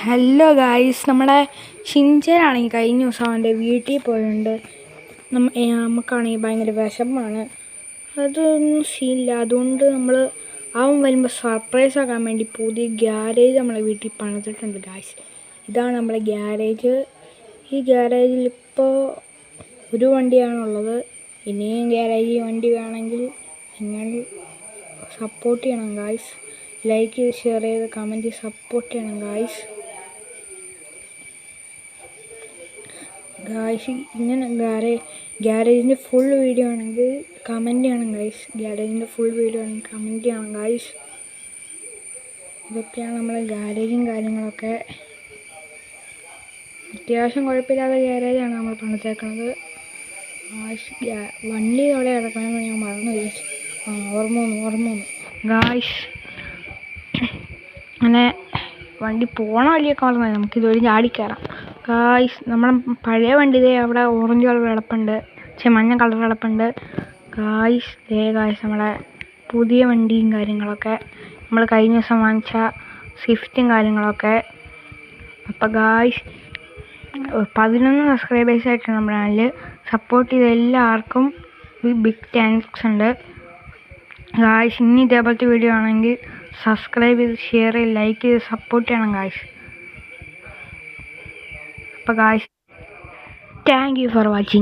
Hello guys, നമ്മുടെ ഷിൻചാനാണെങ്കിൽ കഴിഞ്ഞ ദിവസം അവൻ്റെ വീട്ടിൽ പോയിട്ടുണ്ട്. നമുക്കാണെങ്കിൽ ഭയങ്കര വിഷമമാണ്. അതൊന്നും സീനില്ല. അതുകൊണ്ട് നമ്മൾ അവൻ വരുമ്പോൾ സർപ്രൈസ് ആക്കാൻ വേണ്ടി പുതിയ ഗ്യാരേജ് നമ്മളെ വീട്ടിൽ പണിതിട്ടുണ്ട് ഗായ്സ്. ഇതാണ് നമ്മളെ ഗ്യാരേജ്. ഈ ഗ്യാരേജിൽ ഇപ്പോൾ ഒരു വണ്ടിയാണുള്ളത്. ഇനിയും ഗ്യാരേജിൽ വണ്ടി വേണമെങ്കിൽ നിങ്ങൾ സപ്പോർട്ട് ചെയ്യണം ഗായ്സ്. ലൈക്ക് ചെയ്ത് ഷെയർ ചെയ്ത് കമൻറ്റ് ചെയ്ത് സപ്പോർട്ട് ചെയ്യണം ഗായ്സ്. ഇങ്ങനെ ഗ്യാരേജിൻ്റെ ഫുൾ വീഡിയോ ആണെങ്കിൽ കമൻറ്റ് ചെയ്യണം ഗായ്സ്. ഗ്യാരേജിൻ്റെ ഫുൾ വീഡിയോ ആണെങ്കിൽ കമൻറ്റ് ചെയ്യണം ഗായ്സ്. ഇതൊക്കെയാണ് നമ്മളെ ഗ്യാരേജും കാര്യങ്ങളൊക്കെ. അത്യാവശ്യം കുഴപ്പമില്ലാത്ത ഗ്യാരേജാണ് നമ്മൾ പണിതേക്കുന്നത്. വണ്ടി അവിടെ കിടക്കണമെന്ന് ഞാൻ മറന്നു വിചാരിച്ചു. ഓർമ്മ വന്നു ഗായ്സ്. അങ്ങനെ വണ്ടി പോണ വഴിയൊക്കെ മറന്നു. നമുക്കിതുവഴി ചാടിക്കയറാം ഗായ്സ്. നമ്മുടെ പഴയ വണ്ടി അവിടെ ഓറഞ്ച് കളർ കിടപ്പുണ്ട്, മഞ്ഞ കളർ കിടപ്പുണ്ട് ഗായ്സ്. ഗായ്സ് നമ്മളെ പുതിയ വണ്ടിയും കാര്യങ്ങളൊക്കെ, നമ്മൾ കഴിഞ്ഞ ദിവസം വാങ്ങിച്ച സ്വിഫ്റ്റും കാര്യങ്ങളൊക്കെ. അപ്പോൾ ഗായ്സ് 11 സബ്സ്ക്രൈബേഴ്സ് ആയിട്ടാണ് നമ്മുടെ ചാനൽ. സപ്പോർട്ട് ചെയ്ത എല്ലാവർക്കും ബിഗ് താങ്ക്സ് ഉണ്ട് ഗായ്സ്. ഇനി ഇതേപോലത്തെ വീഡിയോ ആണെങ്കിൽ സബ്സ്ക്രൈബ് ചെയ്ത് ഷെയർ ചെയ്ത് ലൈക്ക് ചെയ്ത് സപ്പോർട്ട് ചെയ്യണം ഗായ്സ്. അപ്പോൾ guys, thank you for watching.